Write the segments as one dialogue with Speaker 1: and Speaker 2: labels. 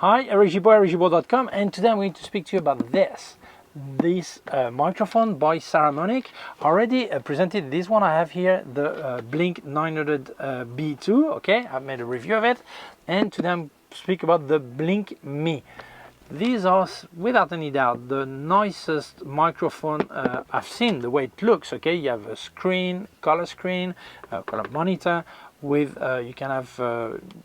Speaker 1: Hi, Eric Gibaud, Gibaud.com, and today I'm going to speak to you about this microphone by Saramonic. I already presented this one. I have here the Blink 900 B2. Okay, I've made a review of it, and today I'm speak about the Blink Me. These are, without any doubt, the nicest microphone I've seen. The way it looks. Okay, you have a screen, color monitor. With you can have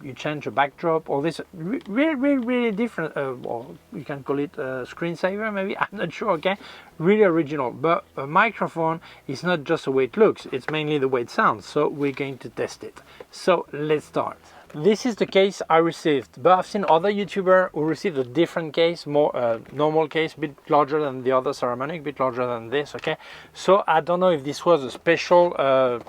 Speaker 1: you change a backdrop. All this really different, or you can call it a screensaver maybe. I'm not sure. Okay, really original. But a microphone is not just the way it looks, it's mainly the way it sounds. So we're going to test it. So let's start. This is the case I received, but I've seen other YouTubers who received a different case, more normal case, a bit larger than the other Saramonic, a bit larger than this. Okay, so I don't know if this was a special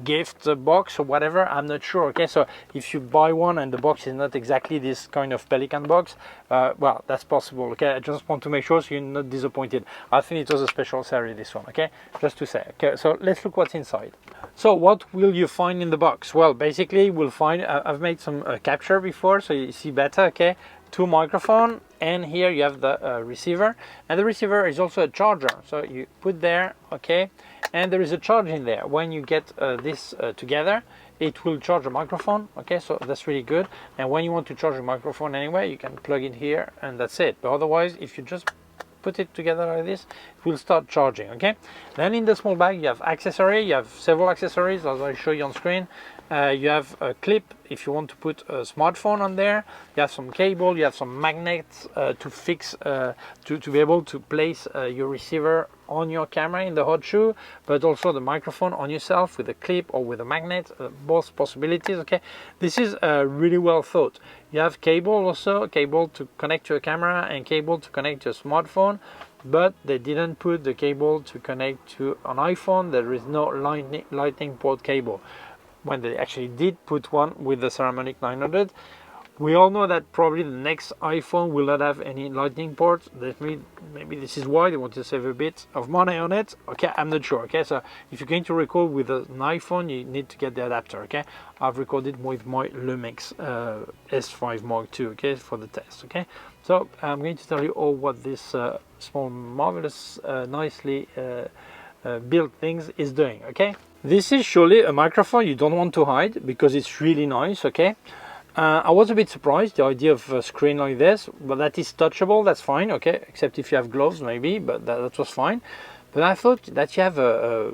Speaker 1: gift box or whatever. I'm not sure. Okay, so if you buy one and the box is not exactly this kind of Pelican box, well, that's possible. Okay, I just want to make sure so you're not disappointed. I think it was a special series, this one. Okay, just to say. Okay, so let's look what's inside. So what will you find in the box? Well, basically we'll find I've made some capture before so you see better. Okay, two microphone, and here you have the receiver, and the receiver is also a charger, so you put there. Okay, and there is a charge in there. When you get this together, it will charge a microphone. Okay, so that's really good. And when you want to charge a microphone anyway, you can plug it here and that's it. But otherwise, if you just put it together like this, it will start charging. Okay, then in the small bag you have accessory. You have several accessories as I show you on screen. You have a clip if you want to put a smartphone on there. You have some cable, you have some magnets to fix to be able to place your receiver on your camera in the hot shoe, but also the microphone on yourself with a clip or with a magnet, both possibilities. Okay, this is really well thought. You have cable also, cable to connect to a camera and cable to connect to a smartphone, but they didn't put the cable to connect to an iPhone. There is no lightning port cable. When they actually did put one with the Saramonic 900, we all know that probably the next iPhone will not have any lightning port. Maybe this is why they want to save a bit of money on it. Okay, I'm not sure. Okay, so if you're going to record with an iPhone, you need to get the adapter. Okay, I've recorded with my Lumix S5 Mark II. Okay, for the test. Okay, so I'm going to tell you all what this small, marvelous, nicely built things is doing. Okay, this is surely a microphone you don't want to hide because it's really nice. Okay. I was a bit surprised, the idea of a screen like this, but that is touchable, that's fine, okay, except if you have gloves maybe, but that was fine. But I thought that you have a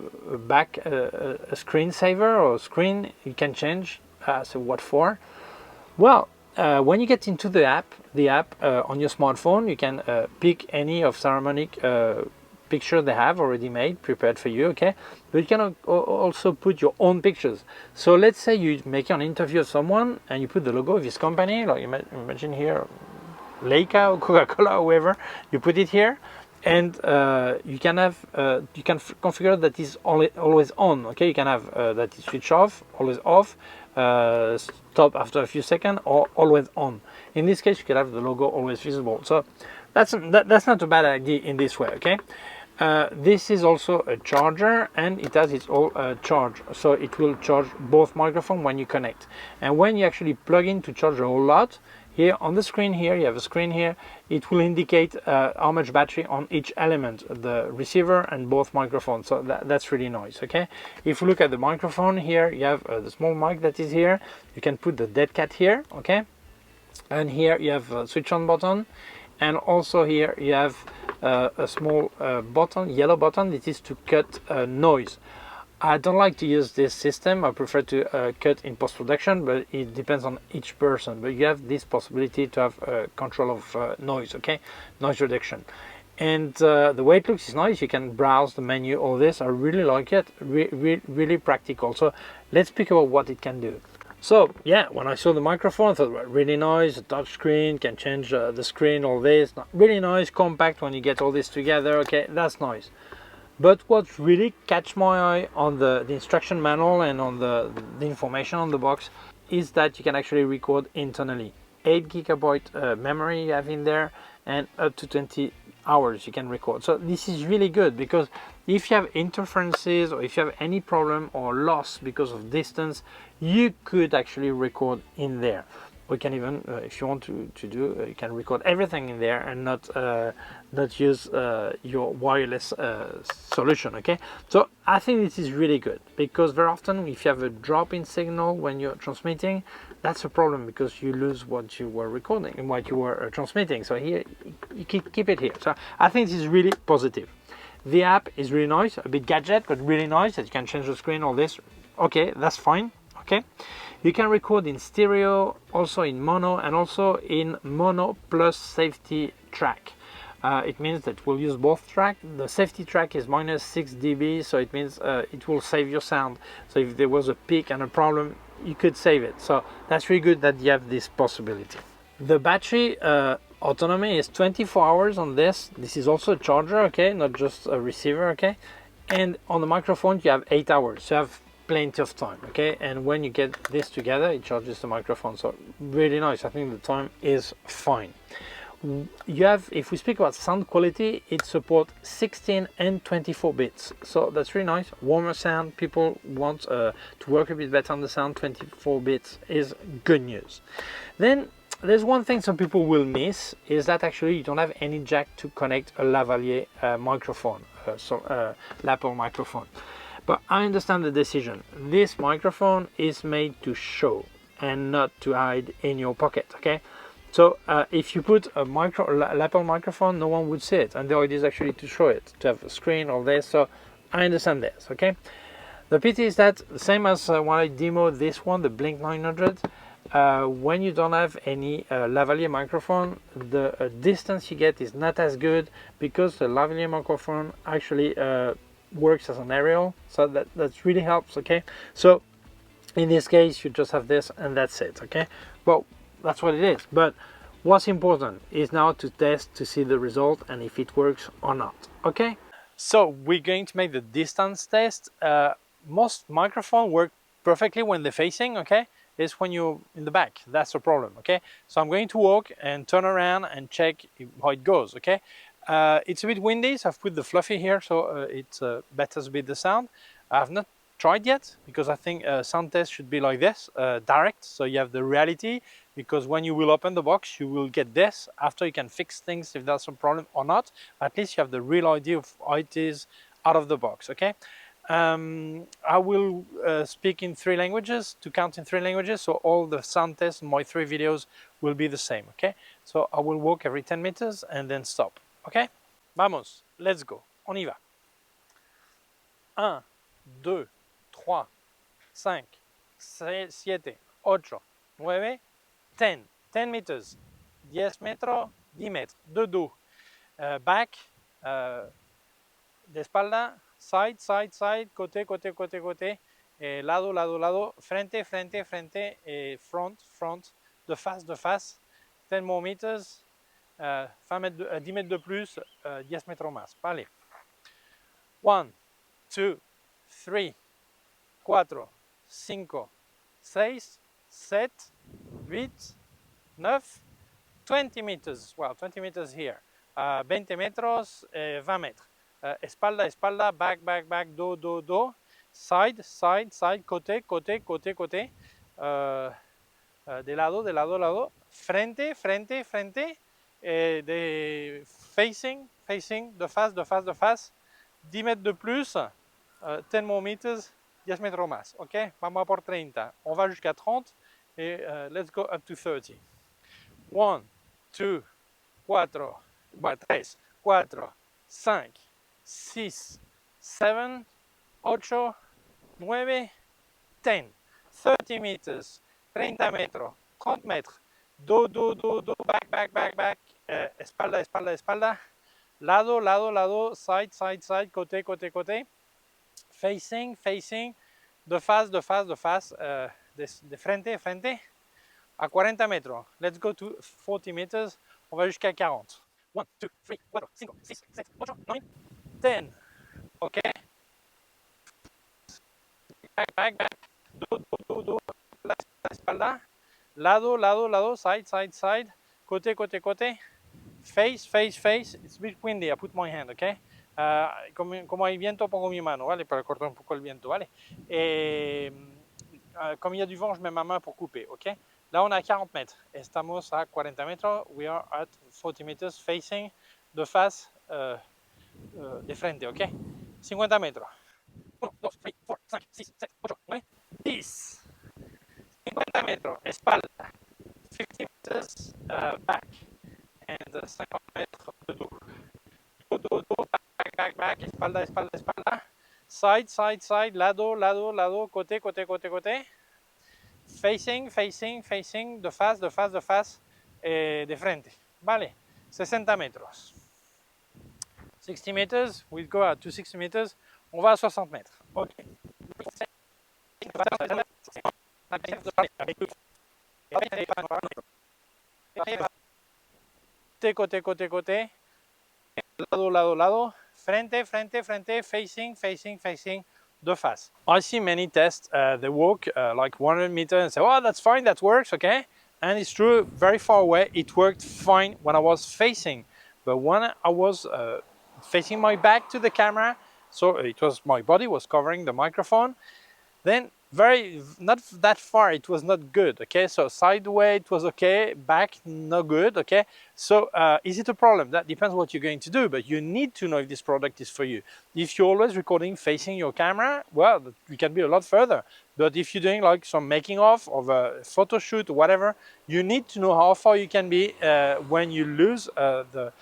Speaker 1: screensaver or a screen you can change, so what for? Well, when you get into the app on your smartphone, you can pick any of Saramonic picture they have already made, prepared for you, okay? But you can also put your own pictures. So let's say you make an interview of someone and you put the logo of his company, like imagine here, Leica or Coca-Cola or whoever, you put it here, and you can have, you can configure that is always on, okay? You can have that is switch off, always off, stop after a few seconds, or always on. In this case, you can have the logo always visible. So that's not a bad idea in this way, okay? This is also a charger, and it has its own charge, so it will charge both microphones when you connect. And when you actually plug in to charge a whole lot, here on the screen, here you have a screen here, it will indicate how much battery on each element, the receiver and both microphones. So that's really nice. Okay, if you look at the microphone here, you have the small mic that is here. You can put the dead cat here. Okay, and here you have a switch on button, and also here you have a small button, yellow button. This is to cut noise. I don't like to use this system. I prefer to cut in post-production, but it depends on each person. But you have this possibility to have control of noise, okay? Noise reduction. And the way it looks is nice. You can browse the menu, all this. I really like it. Really practical. So let's speak about what it can do. So yeah, when I saw the microphone, I thought, well, really nice, a touch screen, can change the screen, all this. Really nice, compact when you get all this together. Okay, that's nice. But what really catch my eye on the instruction manual and on the information on the box is that you can actually record internally. 8 GB memory you have in there, and up to 20 hours you can record. So this is really good, because if you have interferences or if you have any problem or loss because of distance, you could actually record in there. We can even, if you want to do, you can record everything in there and not use your wireless solution. Okay, so I think this is really good, because very often if you have a drop in signal when you're transmitting, that's a problem, because you lose what you were recording and what you were transmitting. So here you keep it here. So I think this is really positive. The app is really nice, a bit gadget, but really nice, that you can change the screen, all this. Okay, that's fine. Okay, you can record in stereo, also in mono, and also in mono plus safety track. It means that we'll use both track. The safety track is -6 dB, so it means it will save your sound. So if there was a peak and a problem, you could save it. So that's really good that you have this possibility. The battery autonomy is 24 hours on this. This is also a charger, okay, not just a receiver, okay. And on the microphone you have 8 hours, so you have plenty of time, okay. And when you get this together, it charges the microphone, so really nice. I think the time is fine. You have, if we speak about sound quality, it supports 16 and 24 bits, so that's really nice. Warmer sound, people want to work a bit better on the sound. 24 bits is good news. Then there's one thing some people will miss, is that actually you don't have any jack to connect a lavalier microphone, lapel microphone. But I understand the decision. This microphone is made to show and not to hide in your pocket, okay? So if you put a lapel microphone, no one would see it, and the idea is actually to show it, to have a screen or this. So I understand this, okay? The pity is that, same as when I demoed this one, the Blink 900, when you don't have any lavalier microphone, the distance you get is not as good, because the lavalier microphone actually works as an aerial, so that really helps, okay? So in this case you just have this and that's it, okay? Well, that's what it is. But what's important is now to test to see the result and if it works or not, okay? So we're going to make the distance test. Most microphones work perfectly when they're facing, okay? It's when you're in the back, that's the problem, okay? So I'm going to walk and turn around and check how it goes, okay? It's a bit windy, so I've put the fluffy here, so it betters a bit the sound. I've not tried yet, because I think sound test should be like this, direct, so you have the reality, because when you will open the box, you will get this. After you can fix things if that's a problem or not. At least you have the real idea of how it is out of the box, okay? I will speak in 3 languages, to count in 3 languages, so all the sound tests in my 3 videos will be the same, okay? So I will walk every 10 meters and then stop, okay? Vamos, let's go, on y va. 1, 2, 3, 5, 6, 7, 8, 9, 10. 10 meters, 10 metros, 10 metros, de dos, back, de espalda, side, side, side, côté, côté, côté, côté, lado, lado, lado, frente, frente, frente, front, front, de face, 10 more meters, 10 mètres de plus, 10 metros más. Vale. 1, 2, 3, 4, 5, 6, 7, 8, 9, 20 meters. Well, 20 meters here. 20 metros, 20 metros. Espalda, espalda, back, back, back, do, do, do. Side, side, side, côté, côté, côté, côté. De lado, de lado, lado. Frente, frente, frente. De facing, facing, de face, de face, de face. 10 mètres de plus. 10 more meters. 10 metros más. Ok, vamos a por 30. On va jusqu'à 30 et let's go up to 30. 1, 2, 4, 3, 4, 5, 6, 7, 8, 9, 10. 30 meters, 30 metros, 30 metros. Do, do, do, do, back, back, back, back. Espalda, espalda, espalda. Lado, lado, lado, side, side, side, côté, côté, côté. Facing, facing. De face, de face, de face. De frente, frente. À 40 metros. Let's go to 40 meters. On va jusqu'à 40. 1, 2, 3, 4, 5, 6, 7, 8, 9, 10. Ok. Back, back, back. Do, do, do. La espalda. Lado, lado, lado. Side, side, side. Côté, côté, côté. Face, face, face. It's a bit windy. I put my hand, ok. Como hay viento, pongo mi mano, ¿vale? Para cortar un poco el viento, ¿vale? Comme il y a du vent, je mets ma main pour couper, ok? Là, on est à 40 mètres. Estamos a 40 metros. We are at 40 meters facing de face, de frente, ¿ok? 50 metros. 1, 2, 3, 4, 5, 6, 7, 8, 9, 10. 50 metros, espalda. 50 meters back. And 50 metros de dos. Dos, back, espalda, espalda, espalda. Side, side, side, lado, lado, lado, côté, côté, côté, côté. Facing, facing, facing, de face, de face, de face, de frente. Vale, 60 metros. 60 meters, we go out to 60 meters. On va à 60 mètres. Ok. Côté, côté, côté. Lado, lado, lado. Frente, frente, frente. Facing, facing, facing. De face. I see many tests, they walk like 100 meters and say, oh, that's fine, that works, okay? And it's true, very far away, it worked fine when I was facing. But when I was facing my back to the camera, so it was my body was covering the microphone, then not that far it was not good, okay? So sideways it was okay, back no good, okay? So is it a problem? That depends what you're going to do, but you need to know if this product is for you. If you're always recording facing your camera, well, you can be a lot further. But if you're doing like some making of a photo shoot or whatever, you need to know how far you can be when you lose the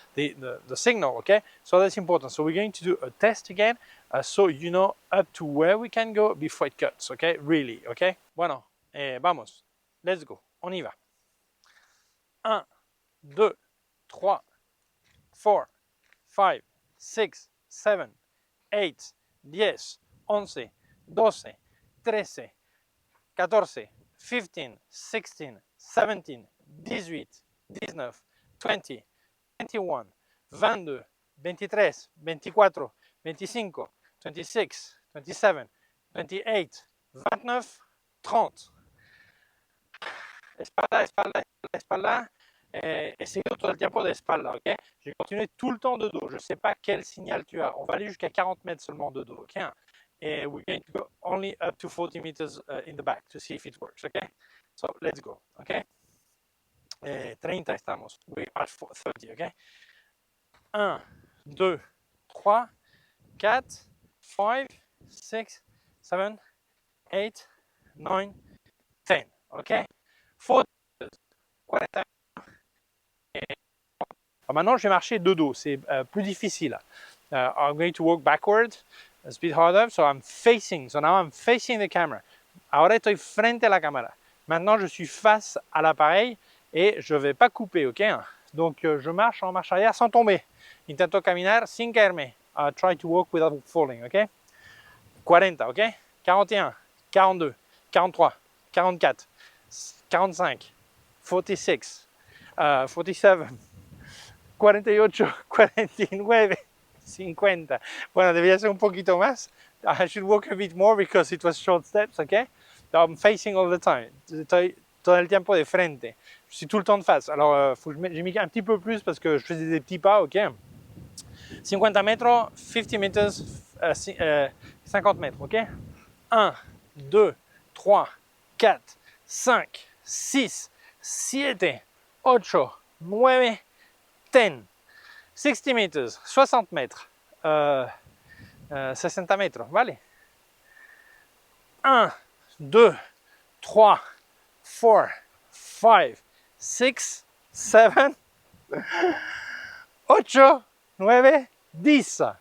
Speaker 1: signal, okay? So that's important. So we're going to do a test again, so you know up to where we can go before it cuts, okay? Really, okay? Bueno, vamos. Let's go. On y va. 1, 2, 3, 4, 5, 6, 7, 8, 10, 11, 12, 13, 14, 15, 16, 17, 18, 19, 20, 21, 22, 23, 24, 25, 26, 27, 28, 29, 30. Espalda, espalda, espalda. Essayez todo el tiempo de espalda, ok? Je vais continuer tout le temps de dos. Je ne sais pas quel signal tu as. On va aller jusqu'à 40 mètres seulement de dos, ok? And we're going to go only up to 40 meters in the back to see if it works, okay? So let's go, okay? 30 estamos. We are at 30, okay? 1, 2, 3, 4, 5, 6, 7, 8, 9, 10, okay? 40, 40. Maintenant, je vais marcher de dos. C'est plus difficile. I'm going to walk backwards. It's a bit harder. So I'm facing. So now I'm facing the camera. Ahora estoy frente a la cámara. Maintenant, je suis face à l'appareil et je ne vais pas couper, ok? Donc, je marche en marche arrière sans tomber. Intento caminar sin caerme. Try to walk without falling, ok? 40, ok? 41, 42, 43, 44, 45, 46, 47, 48, 49, 50. Bueno, debía ser un poquito más. I should walk a bit more because it was short steps, okay? I'm facing all the time. Estoy todo el tiempo de frente. Je suis tout le temps de face. Alors, j'ai mis un petit peu plus parce que je faisais des petits pas, ok? 50 metros, 50 meters, 50 mètres, ok? 1, 2, 3, 4, 5, 6, 7, 8, 9, 10. 60 meters, 60 mètres, 60 metros, vale. 1, 2, 3, 4, 5, 6, 7, 8, 9, 10.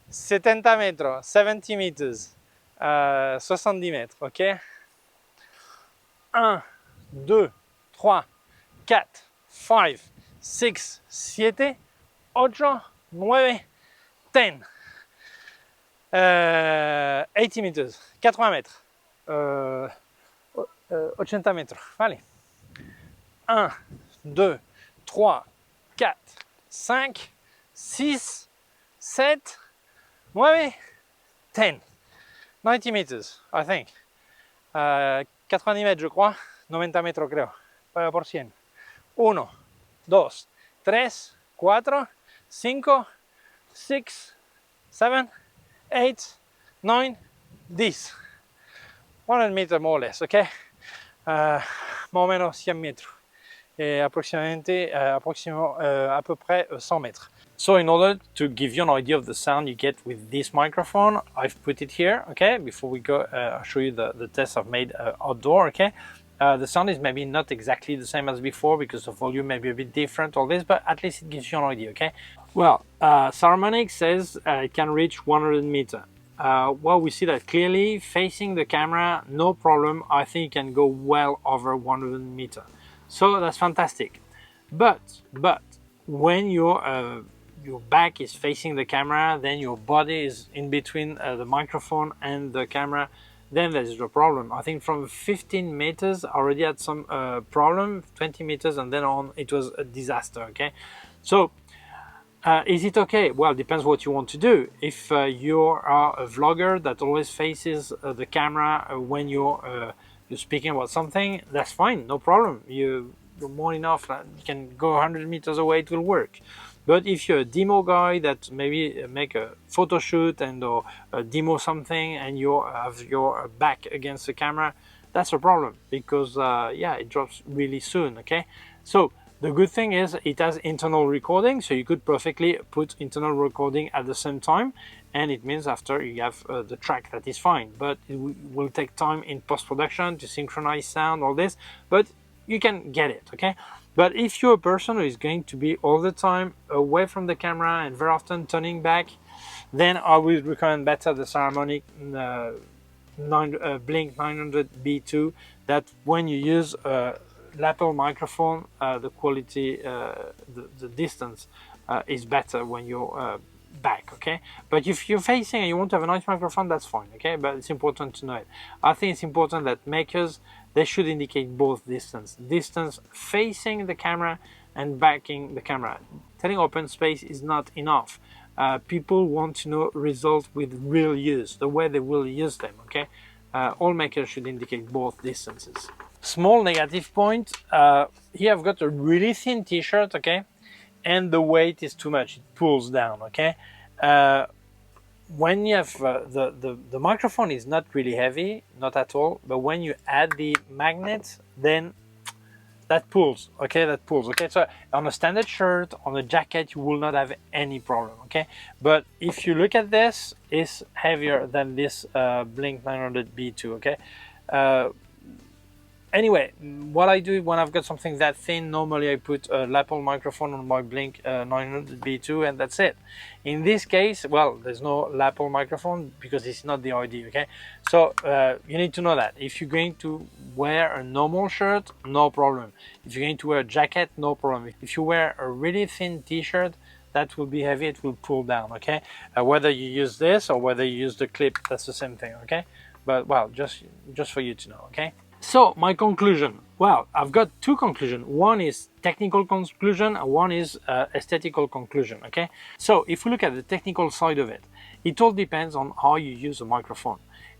Speaker 1: 70 metros, 70 meters, 70 mètres, ok? 1, 2, 3, 4, 5, 6, 7, 8, 9, 10. 80 meters, 80 mètres, 80 mètres, vale. 1, 2, 3, 4, 5, 6, 7, 9, 10. 90 meters, I think. 90 mètres, je crois. 90 metros, creo. Por 100. 1, 2, 3, 4, 5, 6, 7, 8, 9, 10. 100 meters more or less, okay? más o menos 100 metros. Approximately, à peu près 100 mètres. So in order to give you an idea of the sound you get with this microphone, I've put it here, okay? Before we go, I'll show you the test I've made outdoor, okay? The sound is maybe not exactly the same as before because the volume may be a bit different, all this, but at least it gives you an idea, okay? Well, Saramonic says it can reach 100 meters. Well, we see that clearly facing the camera, no problem. I think it can go well over 100 meters. So that's fantastic. But when your back is facing the camera, then your body is in between the microphone and the camera, then there's a problem. I think from 15 meters I already had some problem, 20 meters and then on it was a disaster, okay? So is it okay? Well, depends what you want to do. If you are a vlogger that always faces the camera when you're speaking about something, that's fine, no problem. You're more enough, you can go 100 meters away, it will work. But if you're a demo guy that maybe make a photo shoot and or demo something and you have your back against the camera, that's a problem because yeah, it drops really soon, okay? So the good thing is it has internal recording, so you could perfectly put internal recording at the same time, and it means after you have the track that is fine, but it will take time in post-production to synchronize sound, all this, but you can get it, okay? But if you're a person who is going to be all the time away from the camera and very often turning back, then I would recommend better the Saramonic Blink 900B2, that when you use lapel microphone, the quality, the distance is better when you're back, okay? But if you're facing and you want to have a nice microphone, that's fine, okay? But it's important to know it. I think it's important that makers, they should indicate both distance facing the camera and backing the camera. Telling open space is not enough. People want to know results with real use, the way they will use them, okay? All makers should indicate both distances. Small negative point, here I've got a really thin t-shirt, okay? And the weight is too much, it pulls down, okay? When you have the microphone is not really heavy, not at all, but when you add the magnet, then that pulls, okay? That pulls, okay? So on a standard shirt, on a jacket, you will not have any problem, okay? But if you look at this, it's heavier than this Blink 900B2, okay? Anyway, what I do when I've got something that thin, normally I put a lapel microphone on my Blink 900B2 and that's it. In this case, well, there's no lapel microphone because it's not the idea, okay? So you need to know that. If you're going to wear a normal shirt, no problem. If you're going to wear a jacket, no problem. If you wear a really thin t-shirt, that will be heavy, it will pull down, okay? Whether you use this or whether you use the clip, that's the same thing, okay? But well, just for you to know, okay? So my conclusion, well, I've got two conclusions. One is technical conclusion and one is aesthetical conclusion, okay? So if we look at the technical side of it, it all depends on how you use a microphone.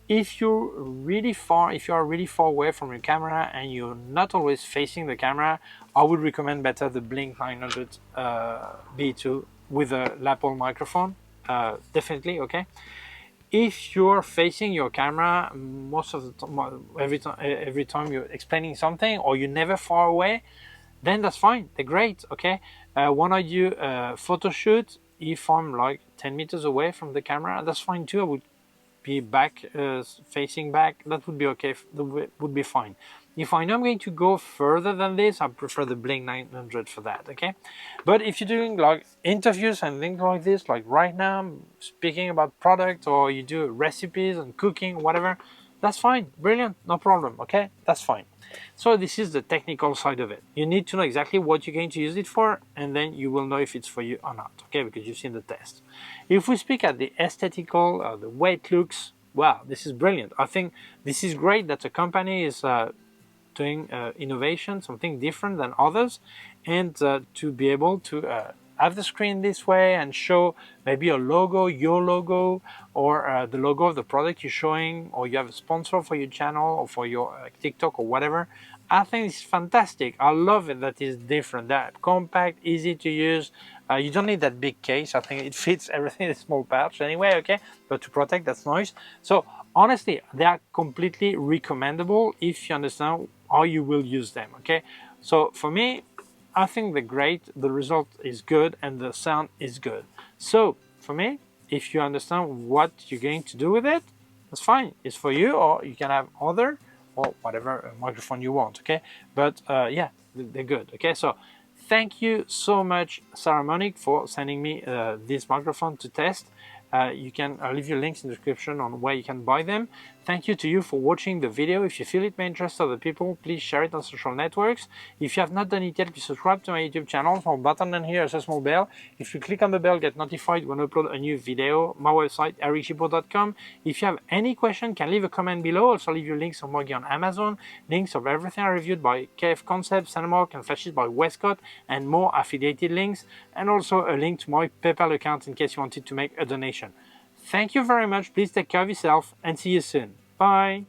Speaker 1: If you're really far, if you are really far away from your camera and you're not always facing the camera, I would recommend better the Blink 900 B2 with a lapel microphone, definitely, okay? If you're facing your camera most of the time, every time you're explaining something or you're never far away, then that's fine, they're great, okay? When I do a photo shoot, if I'm like 10 meters away from the camera, that's fine too. I would be back, facing back, that would be okay, would be fine. If I know I'm going to go further than this, I prefer the Blink 900 for that, okay? But if you're doing like interviews and things like this, like right now, I'm speaking about product or you do recipes and cooking, whatever, that's fine, brilliant, no problem, okay? That's fine. So this is the technical side of it. You need to know exactly what you're going to use it for, and then you will know if it's for you or not, okay? Because you've seen the test. If we speak at the aesthetical, the way it looks, wow, this is brilliant. I think this is great that a company is doing innovation, something different than others, and to be able to have the screen this way and show maybe a logo, your logo, or the logo of the product you're showing, or you have a sponsor for your channel or for your TikTok or whatever. I think it's fantastic. I love it that it's different, that compact, easy to use. You don't need that big case. I think it fits everything in a small pouch anyway, okay? But to protect, that's nice. So honestly, they are completely recommendable if you understand how you will use them, okay? So for me, I think they're great, the result is good, and the sound is good. So for me, if you understand what you're going to do with it, that's fine. It's for you, or you can have other, or whatever microphone you want, okay? But yeah, they're good, okay? So thank you so much, Saramonic, for sending me this microphone to test. You can leave your links in the description on where you can buy them. Thank you to you for watching the video. If you feel it may interest other people, please share it on social networks. If you have not done it yet, please subscribe to my YouTube channel. Small button down here is a small bell. If you click on the bell, get notified when I upload a new video. My website, ericgibaud.com. If you have any question, can leave a comment below. Also leave your links on Morgan on Amazon. Links of everything I reviewed by K&F Concept, Sandmarc, and Flashes by Westcott, and more affiliated links. And also a link to my PayPal account in case you wanted to make a donation. Thank you very much. Please take care of yourself and see you soon. Bye.